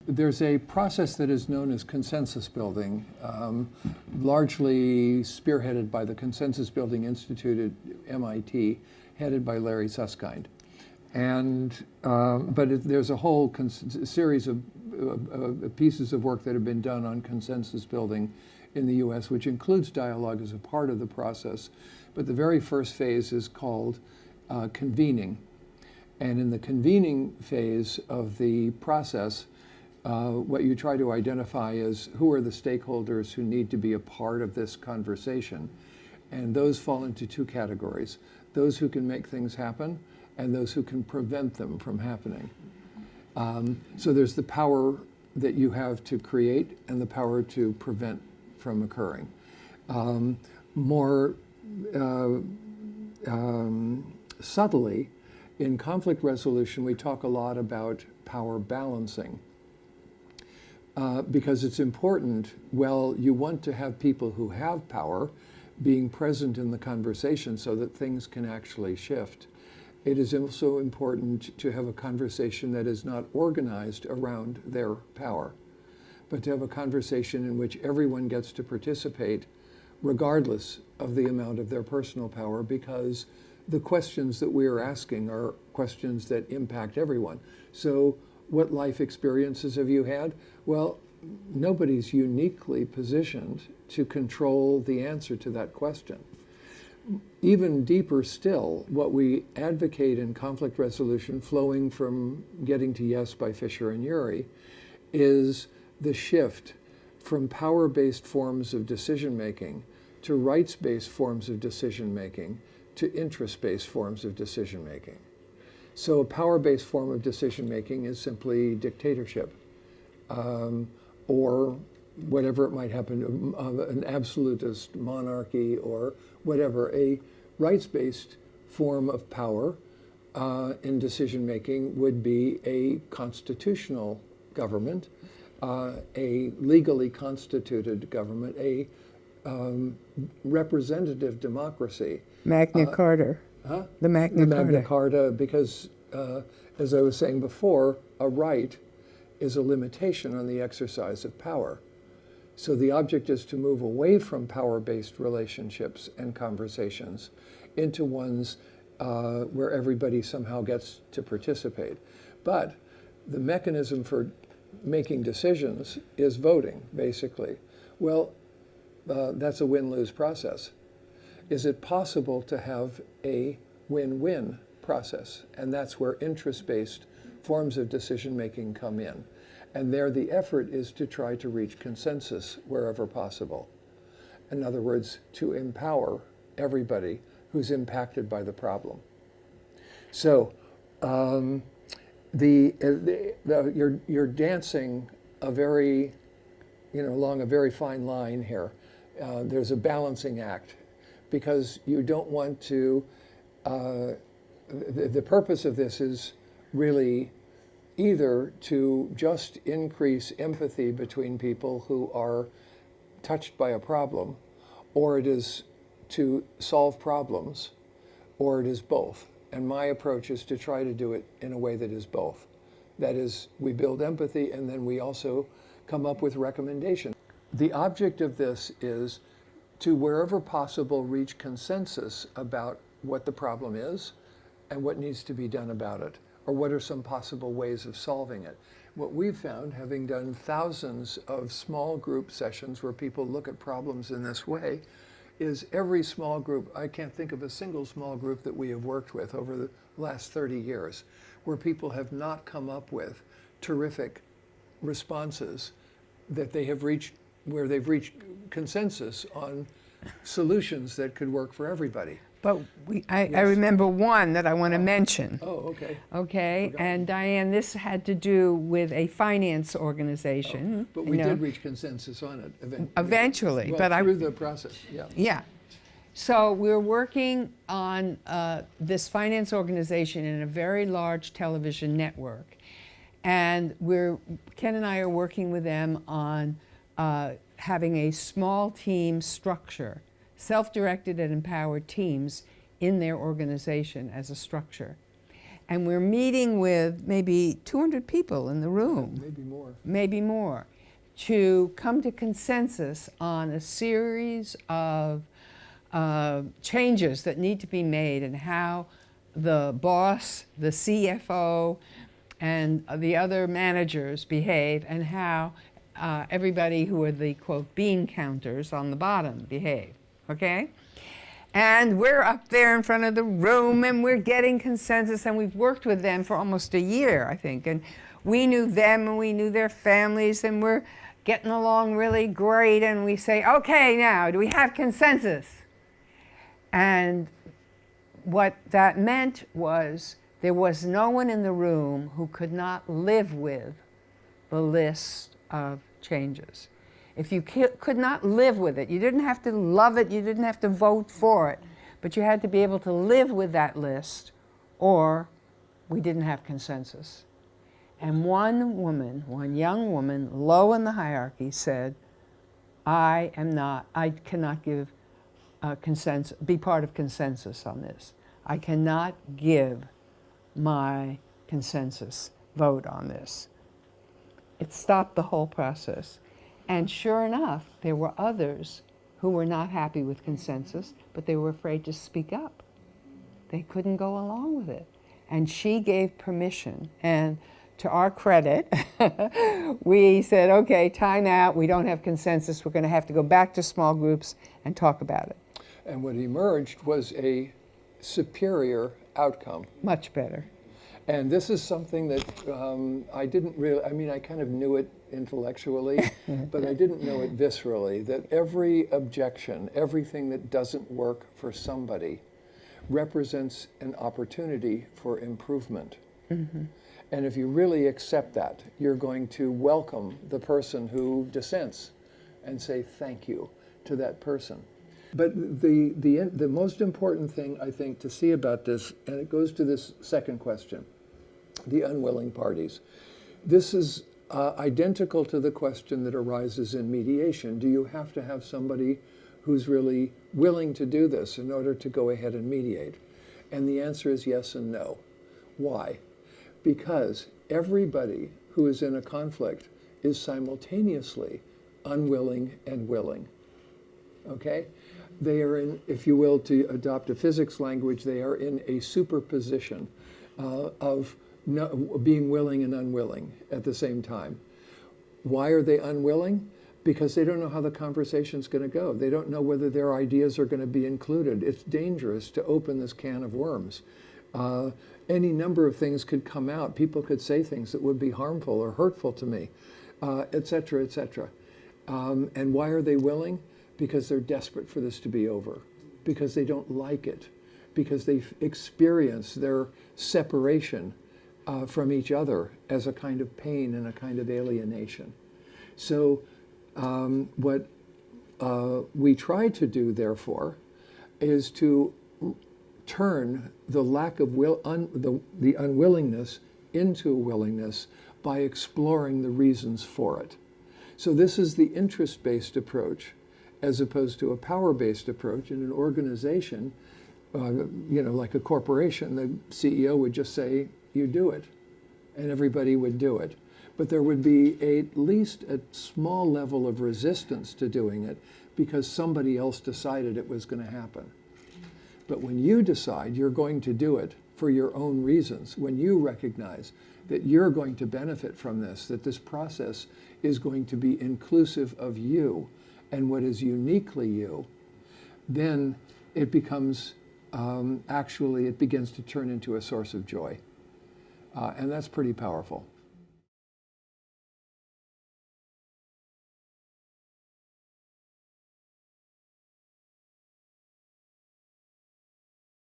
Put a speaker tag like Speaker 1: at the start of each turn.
Speaker 1: There's a process that is known as consensus building, largely spearheaded by the Consensus Building Institute at MIT, headed by Larry Susskind. There's a whole series of pieces of work that have been done on consensus building in the US, which includes dialogue as a part of the process. But the very first phase is called convening. And in the convening phase of the process, what you try to identify is who are the stakeholders who need to be a part of this conversation. And those fall into two categories: those who can make things happen and those who can prevent them from happening. So there's the power that you have to create and the power to prevent from occurring. More subtly, in conflict resolution, we talk a lot about power balancing. Because it's important, well, you want to have people who have power being present in the conversation so that things can actually shift. It is also important to have a conversation that is not organized around their power, but to have a conversation in which everyone gets to participate regardless of the amount of their personal power, because the questions that we are asking are questions that impact everyone. So what life experiences have you had? Well, nobody's uniquely positioned to control the answer to that question. Even deeper still, what we advocate in conflict resolution, flowing from Getting to Yes by Fisher and Urey, is the shift from power-based forms of decision-making to rights-based forms of decision-making to interest-based forms of decision-making. So a power-based form of decision-making is simply dictatorship, or whatever it might happen, an absolutist monarchy or whatever. A rights-based form of power in decision-making would be a constitutional government, a legally constituted government, a representative democracy.
Speaker 2: Magna Carta.
Speaker 1: Huh?
Speaker 2: The Magna Carta.
Speaker 1: Magna Carta, because as I was saying before, a right is a limitation on the exercise of power. So the object is to move away from power-based relationships and conversations into ones where everybody somehow gets to participate. But the mechanism for making decisions is voting, basically. Well, that's a win-lose process. Is it possible to have a win-win process? And that's where interest-based forms of decision-making come in. And there the effort is to try to reach consensus wherever possible. In other words, to empower everybody who's impacted by the problem. So you're dancing a very, along a very fine line here. There's a balancing act, because you don't want to, the purpose of this is really either to just increase empathy between people who are touched by a problem, or it is to solve problems, or it is both. And my approach is to try to do it in a way that is both. That is, we build empathy and then we also come up with recommendations. The object of this is to, wherever possible, reach consensus about what the problem is and what needs to be done about it, or what are some possible ways of solving it. What we've found, having done thousands of small group sessions where people look at problems in this way, is every small group, I can't think of a single small group that we have worked with over the last 30 years, where people have not come up with terrific responses that they have reached, where they've reached consensus on solutions that could work for everybody.
Speaker 2: But I remember one that I want to mention.
Speaker 1: Oh, okay.
Speaker 2: Okay, and Diane, this had to do with a finance organization.
Speaker 1: But we did reach consensus on it
Speaker 2: eventually.
Speaker 1: Well,
Speaker 2: but
Speaker 1: through the process, yeah.
Speaker 2: Yeah. So we're working on this finance organization in a very large television network. And Ken and I are working with them on having a small team structure, self-directed and empowered teams in their organization as a structure. And we're meeting with maybe 200 people in the room, maybe more, to come to consensus on a series of changes that need to be made and how the boss, the CFO, and the other managers behave, and how everybody who are the, quote, bean counters on the bottom behave, okay? And we're up there in front of the room, and we're getting consensus, and we've worked with them for almost a year, I think, and we knew them, and we knew their families, and we're getting along really great, and we say, okay, now, do we have consensus? And what that meant was there was no one in the room who could not live with the list of changes. If you could not live with it, you didn't have to love it, you didn't have to vote for it, but you had to be able to live with that list, or we didn't have consensus. And one woman, one young woman, low in the hierarchy, said, I cannot give consensus, be part of consensus on this. I cannot give my consensus vote on this. It stopped the whole process. And sure enough, there were others who were not happy with consensus, but they were afraid to speak up. They couldn't go along with it. And she gave permission. And to our credit, we said, okay, time out. We don't have consensus. We're going to have to go back to small groups and talk about it.
Speaker 1: And what emerged was a superior outcome.
Speaker 2: Much better.
Speaker 1: And this is something that I didn't really, I mean, I kind of knew it intellectually, but I didn't know it viscerally, that every objection, everything that doesn't work for somebody represents an opportunity for improvement. Mm-hmm. And if you really accept that, you're going to welcome the person who dissents and say thank you to that person. But the most important thing, I think, to see about this, and it goes to this second question, the unwilling parties. This is identical to the question that arises in mediation. Do you have to have somebody who's really willing to do this in order to go ahead and mediate? And the answer is yes and no. Why? Because everybody who is in a conflict is simultaneously unwilling and willing. Okay? They are in, if you will, to adopt a physics language, they are in a superposition of being willing and unwilling at the same time. Why are they unwilling? Because they don't know how the conversation's going to go. They don't know whether their ideas are going to be included. It's dangerous to open this can of worms. Any number of things could come out. People could say things that would be harmful or hurtful to me, et cetera, et cetera. And why are they willing? Because they're desperate for this to be over, because they don't like it, because they've experienced their separation from each other as a kind of pain and a kind of alienation. So what we try to do, therefore, is to turn the lack of the unwillingness into a willingness by exploring the reasons for it. So this is the interest-based approach, as opposed to a power-based approach. In an organization, like a corporation, the CEO would just say, you do it, and everybody would do it. But there would be at least a small level of resistance to doing it because somebody else decided it was going to happen. But when you decide you're going to do it for your own reasons, when you recognize that you're going to benefit from this, that this process is going to be inclusive of you and what is uniquely you, then it becomes, it begins to turn into a source of joy. And that's pretty powerful.